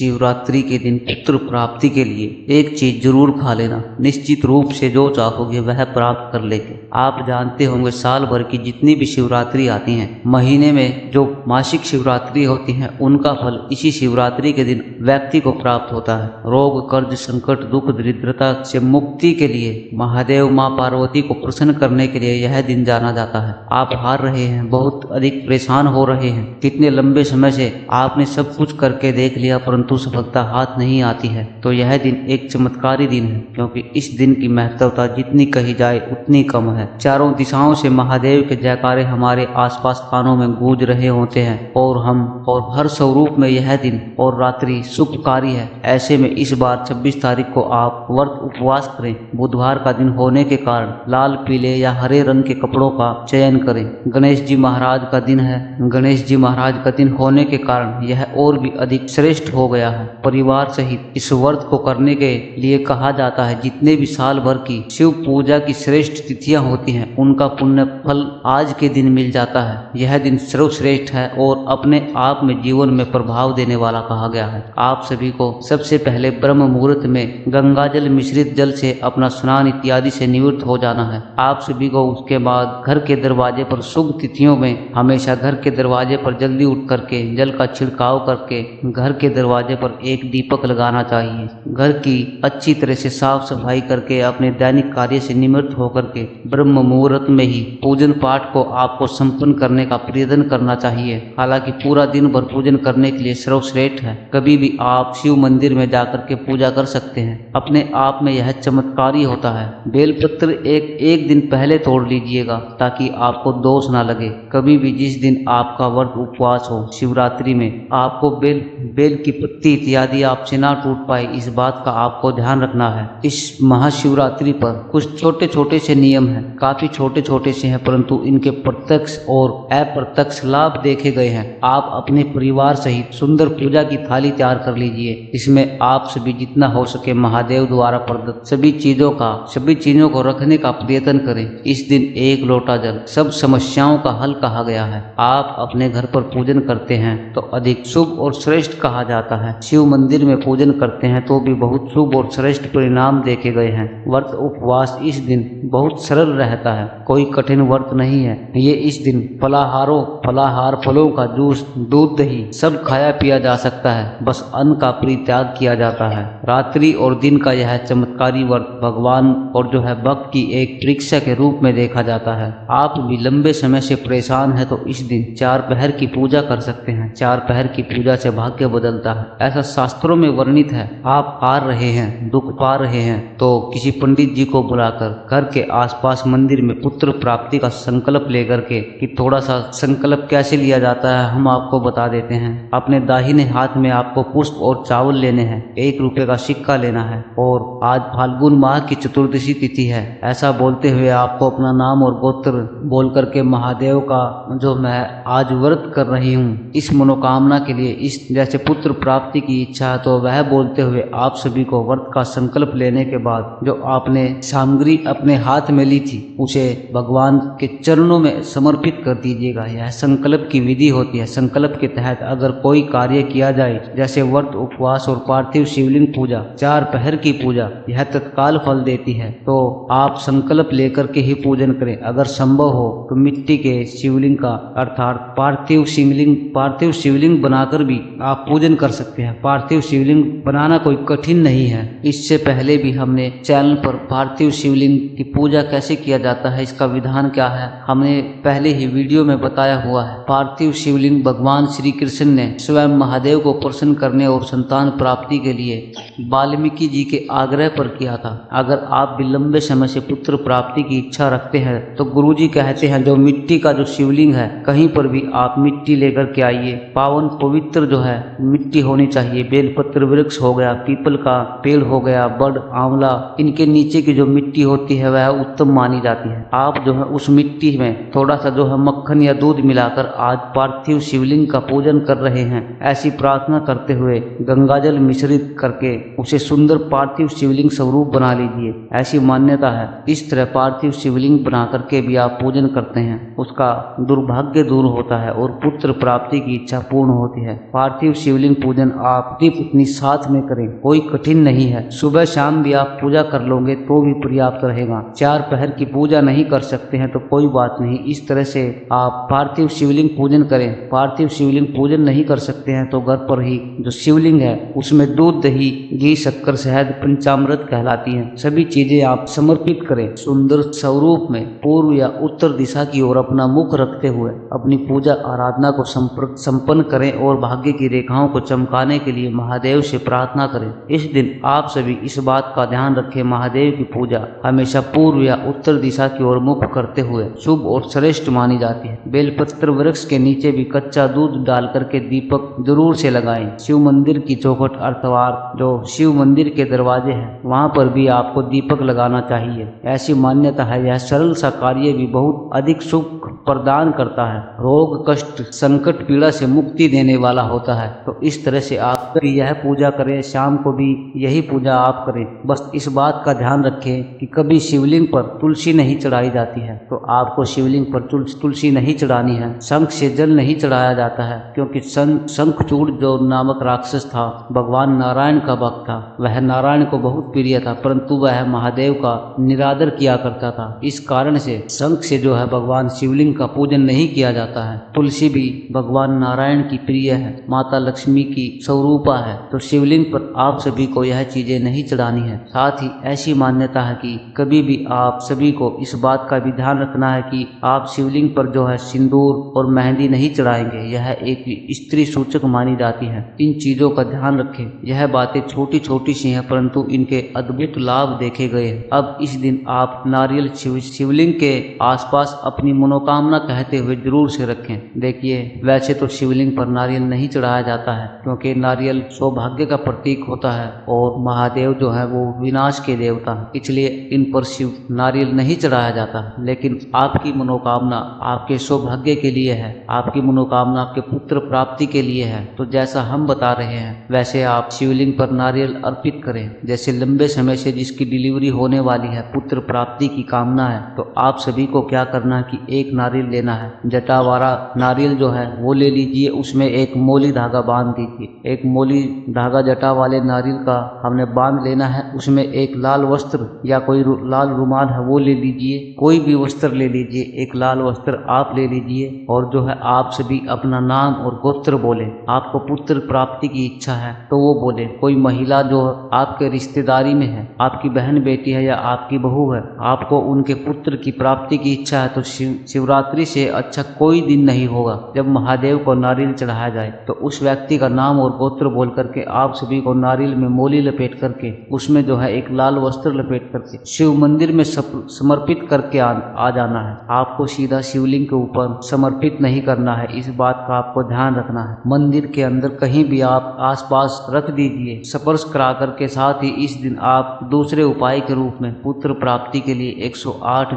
शिवरात्रि के दिन पुत्र प्राप्ति के लिए एक चीज जरूर खा लेना। निश्चित रूप से जो चाहोगे वह प्राप्त कर लेंगे। आप जानते होंगे साल भर की जितनी भी शिवरात्रि आती हैं, महीने में जो मासिक शिवरात्रि होती हैं, उनका फल इसी शिवरात्रि के दिन व्यक्ति को प्राप्त होता है। रोग, कर्ज, संकट, दुख, दरिद्रता से मुक्ति के लिए महादेव माँ पार्वती को प्रसन्न करने के लिए यह दिन जाना जाता है। आप हार रहे हैं, बहुत अधिक परेशान हो रहे हैं, कितने लंबे समय से आपने सब कुछ करके देख लिया परंतु सफलता हाथ नहीं आती है, तो यह दिन एक चमत्कारी दिन है, क्योंकि इस दिन की महत्वता जितनी कही जाए उतनी कम है। चारों दिशाओं से महादेव के जयकारे हमारे आसपास कानों में गूंज रहे होते हैं और हर स्वरूप में यह दिन और रात्रि शुभकारी है। ऐसे में इस बार 26 तारीख को आप व्रत उपवास करें। बुधवार का दिन होने के कारण लाल, पीले या हरे रंग के कपड़ों का चयन करें। गणेश जी महाराज का दिन है। गणेश जी महाराज का दिन होने के कारण यह और भी अधिक श्रेष्ठ हो गया है। परिवार सहित इस व्रत को करने के लिए कहा जाता है। जितने भी साल भर की शिव पूजा की श्रेष्ठ तिथियां होती हैं, उनका पुण्य फल आज के दिन मिल जाता है। यह दिन सर्वश्रेष्ठ है और अपने आप में जीवन में प्रभाव देने वाला कहा गया है। आप सभी को सबसे पहले ब्रह्म मुहूर्त में गंगा जल मिश्रित जल से अपना स्नान इत्यादि से निवृत्त हो जाना है। आप सभी को उसके बाद घर के दरवाजे पर शुभ तिथियों में हमेशा घर के दरवाजे पर जल्दी उठ करके जल का छिड़काव करके घर के दरवाजे पर एक दीपक लगाना चाहिए। घर की अच्छी तरह से साफ सफाई करके अपने दैनिक कार्य से निवृत्त होकर के ब्रह्म मुहूर्त में ही पूजन पाठ को आपको संपन्न करने का प्रयत्न करना चाहिए। हालांकि पूरा दिन भर पूजन करने के लिए सर्वश्रेष्ठ है। कभी भी आप शिव मंदिर में जाकर के पूजा कर सकते हैं। अपने आप में यह चमत्कारी होता है। बेलपत्र एक दिन पहले तोड़ लीजिएगा ताकि आपको दोष ना लगे। कभी भी जिस दिन आपका व्रत उपवास हो, शिवरात्रि में आपको बेल की पत्ती इत्यादि आपसे ना टूट पाए, इस बात का आपको ध्यान रखना है। इस महाशिवरात्रि पर कुछ छोटे छोटे से नियम हैं, काफी छोटे छोटे से हैं, परंतु इनके प्रत्यक्ष और अप्रत्यक्ष लाभ देखे गए हैं। आप अपने परिवार सहित सुंदर पूजा की थाली तैयार कर लीजिए। इसमें आप सभी जितना हो सके महादेव द्वारा प्रदत्त सभी चीजों को रखने का प्रयत्न करें। इस दिन एक लोटा जल सब समस्याओं का हल कहा गया है। आप अपने घर पर पूजन करते हैं तो अधिक शुभ और श्रेष्ठ कहा जाता है। शिव मंदिर में पूजन करते हैं तो भी बहुत शुभ और श्रेष्ठ परिणाम देखे गए हैं। व्रत उपवास इस दिन बहुत सरल रहता है, कोई कठिन व्रत नहीं है। ये इस दिन फलाहार, फलों का जूस, दूध, दही सब खाया पिया जा सकता है, बस अन्न का परित्याग किया जाता है। रात्रि और दिन का यह चमत्कारी व्रत भगवान और भक्त की एक परीक्षा के रूप में देखा जाता है। आप भी लंबे समय से परेशान है तो इस दिन 4 पहर की पूजा कर सकते हैं। 4 पहर की पूजा से भाग्य बदलता है, ऐसा शास्त्रों में वर्णित है। आप हार रहे हैं, दुख पा रहे हैं तो किसी पंडित जी को बुलाकर घर के आसपास मंदिर में पुत्र प्राप्ति का संकल्प लेकर के, कि थोड़ा सा संकल्प कैसे लिया जाता है हम आपको बता देते हैं। अपने दाहिने हाथ में आपको पुष्प और चावल लेने हैं, 1 रुपए का सिक्का लेना है और आज फाल्गुन माह की चतुर्दशी तिथि है, ऐसा बोलते हुए आपको अपना नाम और गोत्र बोल करके महादेव का जो मैं आज व्रत कर रही हूँ इस मनोकामना के लिए, इस जैसे पुत्र प्राप्ति की इच्छा है, तो वह बोलते हुए आप सभी को व्रत का संकल्प लेने के बाद जो आपने सामग्री अपने हाथ में ली थी उसे भगवान के चरणों में समर्पित कर दीजिएगा। यह संकल्प की विधि होती है। संकल्प के तहत अगर कोई कार्य किया जाए, जैसे व्रत उपवास और पार्थिव शिवलिंग पूजा, 4 पहर की पूजा, यह तत्काल फल देती है। तो आप संकल्प लेकर के ही पूजन करें। अगर संभव हो तो मिट्टी के शिवलिंग का अर्थात पार्थिव शिवलिंग बनाकर भी आप पूजन कर सकते हैं। पार्थिव शिवलिंग बनाना कोई कठिन नहीं है। इससे पहले भी हमने चैनल पर पार्थिव शिवलिंग की पूजा कैसे किया जाता है, इसका विधान क्या है, हमने पहले ही वीडियो में बताया हुआ है। पार्थिव शिवलिंग भगवान श्री कृष्ण ने स्वयं महादेव को प्रसन्न करने और संतान प्राप्ति के लिए वाल्मीकि जी के आग्रह पर किया था। अगर आप भी लंबे समय से पुत्र प्राप्ति की इच्छा रखते हैं तो गुरुजी कहते हैं जो मिट्टी का जो शिवलिंग है, कहीं पर भी आप मिट्टी लेकर के आइए। पावन पवित्र मिट्टी होनी चाहिए। बेलपत्र वृक्ष हो गया, पीपल का पेड़ हो गया, बड़, आंवला, इनके नीचे की जो मिट्टी होती है वह उत्तम मानी जाती है। आप उस मिट्टी में थोड़ा सा मक्खन या दूध मिलाकर आज पार्थिव शिवलिंग का पूजन कर रहे हैं। ऐसी प्रार्थना करते हुए गंगाजल मिश्रित करके उसे सुंदर पार्थिव शिवलिंग स्वरूप बना लीजिए। ऐसी मान्यता है। इस तरह पार्थिव शिवलिंग बना करके भी आप पूजन करते हैं, उसका दुर्भाग्य दूर होता है और पुत्र प्राप्ति की इच्छा पूर्ण होती है। पार्थिव शिवलिंग पूजन पूजन आप अपनी पत्नी साथ में करें, कोई कठिन नहीं है। सुबह शाम भी आप पूजा कर लोगे तो भी पर्याप्त रहेगा। 4 पहर की पूजा नहीं कर सकते हैं तो कोई बात नहीं, इस तरह से आप पार्थिव शिवलिंग पूजन करें। पार्थिव शिवलिंग पूजन नहीं कर सकते हैं तो घर पर ही जो शिवलिंग है उसमें दूध, दही, घी, शक्कर, शहद, पंचामृत कहलाती हैं सभी चीजें आप समर्पित करें। सुंदर स्वरूप में पूर्व या उत्तर दिशा की ओर अपना मुख रखते हुए अपनी पूजा आराधना को संपन्न करें और भाग्य की रेखाओं को चमकाने के लिए महादेव से प्रार्थना करें। इस दिन आप सभी इस बात का ध्यान रखें, महादेव की पूजा हमेशा पूर्व या उत्तर दिशा की ओर मुख करते हुए शुभ और श्रेष्ठ मानी जाती है। बेलपत्र वृक्ष के नीचे भी कच्चा दूध डाल करके दीपक जरूर से लगाएं। शिव मंदिर की चौखट अर्थात जो शिव मंदिर के दरवाजे हैं वहां पर भी आपको दीपक लगाना चाहिए। ऐसी मान्यता है यह सरल सा कार्य भी बहुत अधिक सुख प्रदान करता है, रोग, कष्ट, संकट, पीड़ा से मुक्ति देने वाला होता है। तो इस तरह से आप भी यह पूजा करें, शाम को भी यही पूजा आप करें। बस इस बात का ध्यान रखें कि कभी शिवलिंग पर तुलसी नहीं चढ़ाई जाती है, तो आपको शिवलिंग पर तुलसी नहीं चढ़ानी है। शंख से जल नहीं चढ़ाया जाता है क्योंकि शंखचूड़ जो नामक राक्षस था भगवान नारायण का भक्त था, वह नारायण को बहुत प्रिय था परंतु वह महादेव का निरादर किया करता था। इस कारण से शंख से जो है भगवान शिवलिंग का पूजन नहीं किया जाता है। तुलसी भी भगवान नारायण की प्रिय है, माता लक्ष्मी की स्वरूपा है, तो शिवलिंग पर आप सभी को यह चीजें नहीं चढ़ानी है। साथ ही ऐसी मान्यता है कि कभी भी आप सभी को इस बात का भी ध्यान रखना है कि आप शिवलिंग पर जो है सिंदूर और मेहंदी नहीं चढ़ाएंगे, यह एक स्त्री सूचक मानी जाती है। इन चीजों का ध्यान रखें। यह बातें छोटी छोटी सी हैं परंतु इनके अद्भुत लाभ देखे गए हैं। अब इस दिन आप नारियल शिवलिंग के आसपास अपनी मनोकामना कहते हुए जरूर से रखें। देखिए वैसे तो शिवलिंग पर नारियल नहीं चढ़ाया जाता है क्योंकि नारियल सौभाग्य का प्रतीक होता है और महादेव जो है वो विनाश के देवता है, इसलिए इन पर शिव नारियल नहीं चढ़ाया जाता। लेकिन आपकी मनोकामना आपके सौभाग्य के लिए है, आपकी मनोकामना आपके पुत्र प्राप्ति के लिए है, तो जैसा हम बता रहे हैं वैसे आप शिवलिंग पर नारियल अर्पित करें। जैसे लंबे समय से जिसकी डिलीवरी होने वाली है, पुत्र प्राप्ति की कामना है, तो आप सभी को क्या करना है कि एक नारियल लेना है। जटावारा नारियल जो है वो ले लीजिए, उसमें एक मोली धागा बांध दीजिए। एक मोली धागा जटा वाले नारियल का हमने बांध लेना है। उसमें एक लाल वस्त्र या कोई लाल रुमाल है वो ले लीजिए, कोई भी वस्त्र ले लीजिए, एक लाल वस्त्र आप ले लीजिए और जो है आप सभी अपना नाम और गोत्र बोले। आपको पुत्र प्राप्ति की इच्छा है तो वो बोले। कोई महिला जो आपके रिश्तेदारी में है, आपकी बहन बेटी है या आपकी बहू है, आपको उनके पुत्र की प्राप्ति की इच्छा है तो शिवरात्रि से अच्छा कोई दिन नहीं होगा जब महादेव को नारियल चढ़ाया जाए। तो उस व्यक्ति का नाम और गोत्र बोल करके आप सभी को नारियल में मोली लपेट करके उसमें जो है एक लाल वस्त्र लपेट करके शिव मंदिर में समर्पित करके आ जाना है। आपको सीधा शिवलिंग के ऊपर समर्पित नहीं करना है, इस बात का आपको ध्यान रखना है। मंदिर के अंदर कहीं भी आप आसपास रख दीजिए स्पर्श करा करके। साथ ही इस दिन आप दूसरे उपाय के रूप में पुत्र प्राप्ति के लिए 108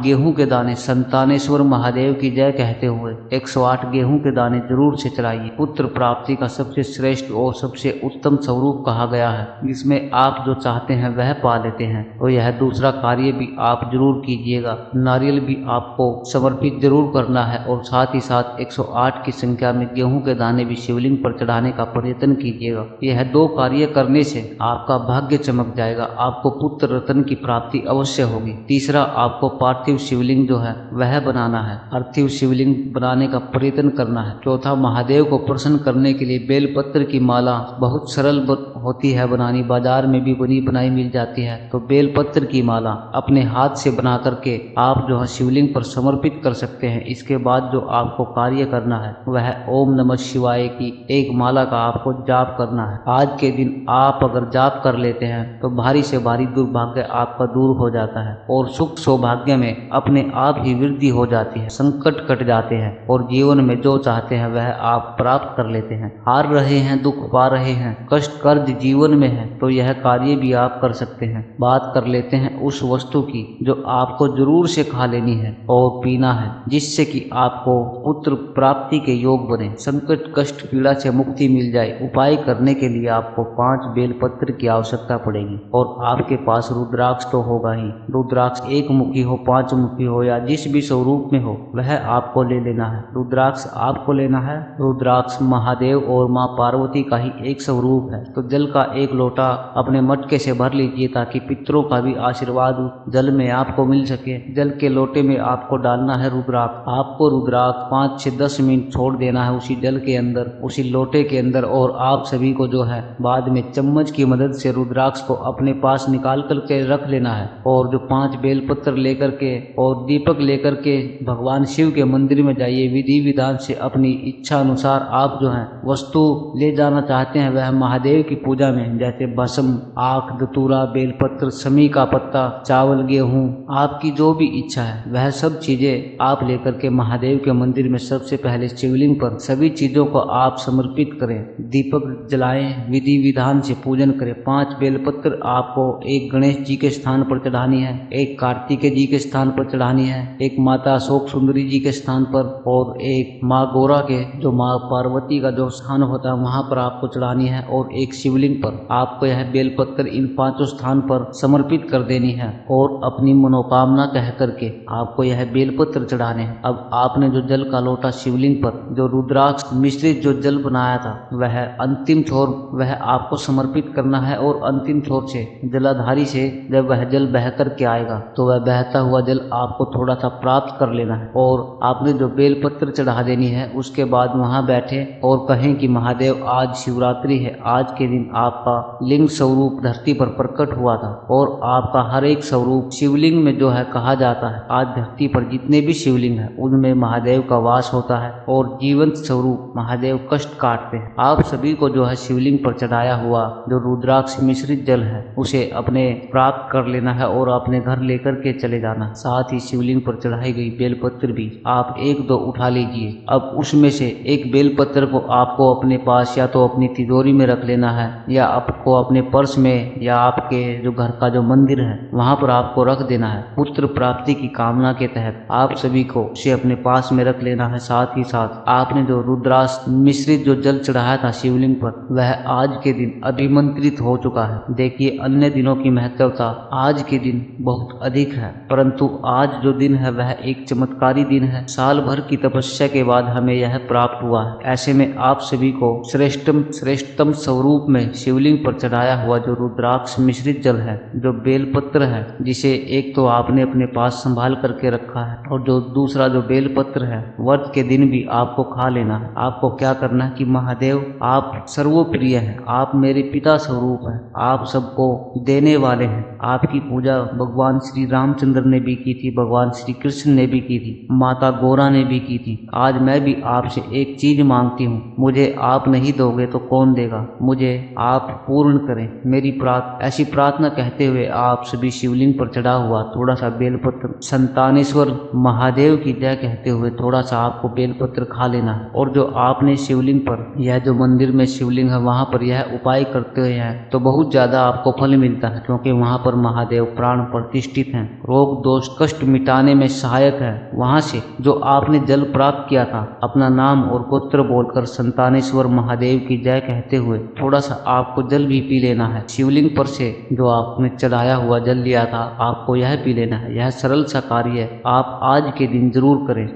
गेहूं के दाने संतानेश्वर महादेव की जय कहते हुए 108 गेहूं के दाने जरूर से चढ़ाइए। पुत्र प्राप्ति का सबसे श्रेष्ठ और सबसे उत्तम स्वरूप कहा गया है, जिसमें आप जो चाहते हैं वह पा लेते हैं। और यह दूसरा कार्य भी आप जरूर कीजिएगा। नारियल भी आपको समर्पित जरूर करना है और साथ ही साथ 108 की संख्या में गेहूं के दाने भी शिवलिंग पर चढ़ाने का प्रयत्न कीजिएगा। यह 2 कार्य करने से आपका भाग्य चमक जाएगा, आपको पुत्र रत्न की प्राप्ति अवश्य होगी। तीसरा, आपको पार्थिव शिवलिंग जो है वह बनाना है, पार्थिव शिवलिंग बनाने का प्रयत्न करना है। चौथा, महादेव को प्रसन्न करने के लिए बेलपत्र की माला बहुत सरल होती है बनानी, बाजार में भी बनी बनाई मिल जाती है। तो बेलपत्र की माला अपने हाथ से बना करके आप जो है शिवलिंग पर समर्पित कर सकते हैं। इसके बाद जो आपको कार्य करना है वह ओम नमः शिवाय की एक माला का आपको जाप करना है। आज के दिन आप अगर जाप कर लेते हैं तो भारी से भारी दुर्भाग्य आपका दूर हो जाता है और सुख सौभाग्य में अपने आप ही वृद्धि हो जाती है, संकट कट जाते हैं और जीवन में जो चाहते हैं वह आप प्राप्त कर लेते हैं। हार रहे हैं, दुख पा रहे हैं, कष्ट कर्ज जीवन में है, तो यह कार्य भी आप कर सकते हैं। बात कर लेते हैं उस वस्तु की जो आपको जरूर से खा लेनी है और पीना है, जिससे कि आपको पुत्र प्राप्ति के योग बने, संकट कष्ट पीड़ा से मुक्ति मिल जाए। उपाय करने के लिए आपको 5 बेलपत्र की आवश्यकता पड़ेगी और आपके पास रुद्राक्ष तो होगा ही। रुद्राक्ष 1 मुखी हो, 5 मुखी हो या जिस भी स्वरूप में हो वह आपको ले लेना है। रुद्राक्ष आपको लेना है। रुद्राक्ष महादेव और माँ पार्वती का ही एक स्वरूप है। तो जल का एक लोटा अपने मटके से भर लीजिए ताकि पितरों का भी आशीर्वाद जल में आपको मिल सके। जल के लोटे में आपको डालना है रुद्राक्ष। आपको रुद्राक्ष 5 से 10 मिनट छोड़ देना है उसी जल के अंदर, उसी लोटे के अंदर, और आप सभी को जो है बाद में चम्मच की मदद से रुद्राक्ष को अपने पास निकाल करके रख लेना है। और जो 5 बेलपत्र लेकर के और दीपक लेकर के भगवान शिव के मंदिर में जाइए। विधि विधान से अपनी इच्छा अनुसार आप जो है वस्तु ले जाना चाहते हैं वह महादेव की पूजा में, जैसे भस्म, आख, धतूरा, बेलपत्र, समी का पत्ता, चावल, गेहूं, आपकी जो भी इच्छा है वह सब चीजें आप लेकर के महादेव के मंदिर में सबसे पहले शिवलिंग पर सभी चीजों को आप समर्पित करें। दीपक जलाएं, विधि विधान से पूजन करें। 5 बेलपत्र आपको एक गणेश जी के स्थान पर चढ़ानी है, एक कार्तिकेय जी के स्थान पर चढ़ानी है, एक माता अशोक सुंदरी जी के स्थान पर, और एक माँ गौरा के जो माँ पार्वती का जो स्थान होता है वहां पर आपको चढ़ानी है, और एक शिवलिंग पर आपको यह बेलपत्र इन 5 स्थान पर समर्पित कर देनी है और अपनी मनोकामना कह करके आपको यह बेलपत्र चढ़ाने हैं। अब आपने जो जल का लोटा शिवलिंग पर जो रुद्राक्ष मिश्रित जो जल बनाया था वह अंतिम छोर वह आपको समर्पित करना है, और अंतिम छोर से जलाधारी से जब वह जल बह कर के आएगा तो वह बहता हुआ जल आपको थोड़ा सा प्राप्त कर लेना है, और आपने जो बेलपत्र चढ़ा देनी है उसके बाद वहां बैठे और कहें कि महादेव आज शिवरात्रि है, आज के दिन आपका लिंग स्वरूप धरती पर प्रकट हुआ था, और आपका हर एक स्वरूप शिवलिंग में जो है कहा जाता है आज धरती पर जितने भी शिवलिंग है उनमें महादेव का वास होता है, और जीवंत स्वरूप महादेव कष्ट काटते हैं। आप सभी को जो है शिवलिंग पर चढ़ाया हुआ जो रुद्राक्ष मिश्रित जल है उसे अपने प्राप्त कर लेना है और अपने घर लेकर के चले जाना। साथ ही शिवलिंग पर चढ़ाई गई बेलपत्र भी आप 1-2 उठा लीजिए। अब उसमें से एक बेलपत्र को आपको अपने पास या तो अपनी तिजोरी में रख लेना है, या आपको अपने पर्स में, या आपके जो घर का जो मंदिर है वहां पर आपको रख देना है। पुत्र प्राप्ति की कामना के तहत आप सभी को उसे अपने पास में रख लेना है। साथ ही साथ आपने जो रुद्राक्ष मिश्रित जो जल चढ़ाया था शिवलिंग पर वह आज के दिन अभिमंत्रित हो चुका है। देखिए अन्य दिनों की महत्वता आज के दिन बहुत अधिक है, परंतु आज जो दिन है वह एक चमत्कारी दिन है। साल भर की तपस्या के बाद हमें यह प्राप्त हुआ है। ऐसे में आप सभी को श्रेष्ठतम स्वरूप में शिवलिंग पर चढ़ाया हुआ जो रुद्राक्ष मिश्रित जल है, जो बेलपत्र है, जिसे एक तो आपने अपने पास संभाल करके रखा है, और जो दूसरा जो बेलपत्र है व्रत के दिन भी आपको खा लेना है। आपको क्या करना है कि महादेव आप सर्वप्रिय हैं, आप मेरे पिता स्वरूप हैं, आप सबको देने वाले हैं। आपकी पूजा भगवान श्री रामचंद्र ने भी की थी, भगवान श्री कृष्ण ने भी की थी, माता गौरा ने भी की थी। आज मैं भी आपसे एक चीज मांगती हूँ, मुझे आप नहीं दोगे तो कौन देगा, मुझे आप पूर्ण करें मेरी ऐसी प्रार्थना कहते हुए आप सभी शिवलिंग पर चढ़ा हुआ थोड़ा सा बेलपत्र संतानेश्वर महादेव की जय कहते हुए थोड़ा सा आपको बेलपत्र खा लेना है। और जो आपने शिवलिंग पर यह जो मंदिर में शिवलिंग है वहां पर यह उपाय करते हुए हैं तो बहुत ज्यादा आपको फल मिलता है, क्योंकि वहां पर महादेव प्राण प्रतिष्ठित हैं, रोग दोष कष्ट मिटाने में सहायक है। वहां से जो आपने जल प्राप्त किया था अपना नाम और गोत्र बोलकर संतानेश्वर महादेव की जय कहते हुए थोड़ा सा आपको जल भी पी लेना है। शिवलिंग पर से जो आपने चढ़ाया हुआ जल लिया था आपको यह पी लेना है। यह सरल सा कार्य है, आप आज के दिन जरूर करें।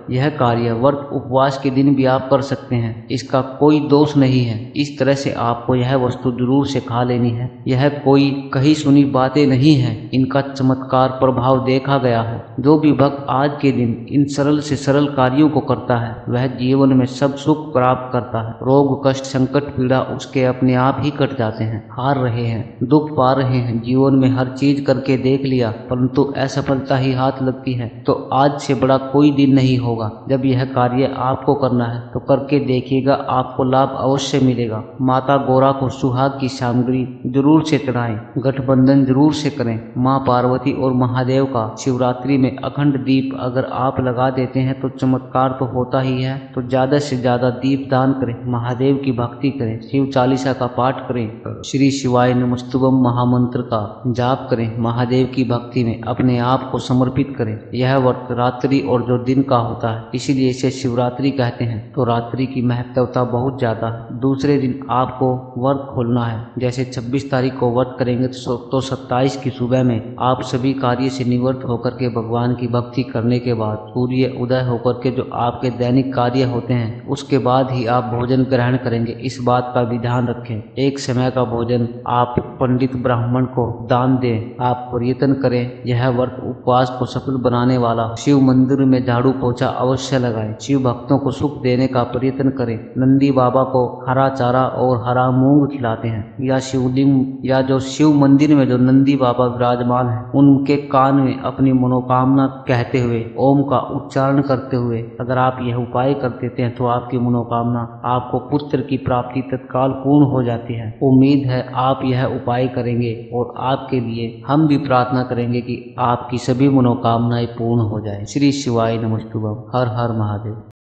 यह कार्य व्रत उपवास के दिन भी आप कर सकते हैं, इसका कोई दोष नहीं है। इस तरह से आपको यह वस्तु जरूर से खा लेनी है। यह कोई कही सुनी बातें नहीं है, इनका चमत्कार प्रभाव देखा गया है। जो भी भक्त आज के दिन इन सरल से सरल कार्यों को करता है वह जीवन में सब सुख प्राप्त करता है। रोग कष्ट संकट पीड़ा उसके अपने आप ही कट जाते हैं। हार रहे हैं, दुख पा रहे हैं, जीवन में हर चीज करके देख लिया परंतु असफलता ही हाथ लगती है, तो आज से बड़ा कोई दिन नहीं होगा। जब यह कार्य आपको करना है तो करके देखिएगा, आपको लाभ अवश्य मिलेगा। माता गौरा को सुहाग की सामग्री जरूर से चढ़ाएं, गठबंधन जरूर से करें। माँ पार्वती और महादेव का शिवरात्रि में अखंड दीप अगर आप लगा देते हैं तो चमत्कार तो होता ही है। तो ज्यादा से ज्यादा दीप दान करें, महादेव की भक्ति करें, शिव चालीसा का पाठ करें, श्री शिवाय नमस्तुभम महामंत्र का जाप करें, महादेव की भक्ति में अपने आप को समर्पित करें। यह व्रत रात्रि और जो दिन का होता है, इसीलिए इसे शिवरात्रि कहते हैं। तो रात्रि की महत्वता बहुत ज्यादा है। दूसरे दिन आपको व्रत खोलना है, जैसे 26 तारीख को व्रत करेंगे तो 27 की सुबह में आप सभी कार्य से निवृत्त होकर के भगवान की भक्ति करने के बाद सूर्य उदय होकर के जो आपके दैनिक कार्य होते हैं उस उसके बाद ही आप भोजन ग्रहण करेंगे, इस बात का भी ध्यान रखें। एक समय का भोजन आप पंडित ब्राह्मण को दान दें। आप प्रयत्न करें यह व्रत उपवास को सफल बनाने वाला। शिव मंदिर में झाड़ू पोछा अवश्य लगाएं। शिव भक्तों को सुख देने का प्रयत्न करें। नंदी बाबा को हरा चारा और हरा मूंग खिलाते हैं। या शिवलिंग या जो शिव मंदिर में जो नंदी बाबा विराजमान है उनके कान में अपनी मनोकामना कहते हुए ओम का उच्चारण करते हुए अगर आप यह उपाय कर देते हैं तो आपकी मनोकामना, आपको पुत्र की प्राप्ति तत्काल पूर्ण हो जाती है। उम्मीद है आप यह उपाय करेंगे और आपके लिए हम भी प्रार्थना करेंगे कि आपकी सभी मनोकामनाएं पूर्ण हो जाए। श्री शिवाय नमस्तुभ्यं। हर हर महादेव।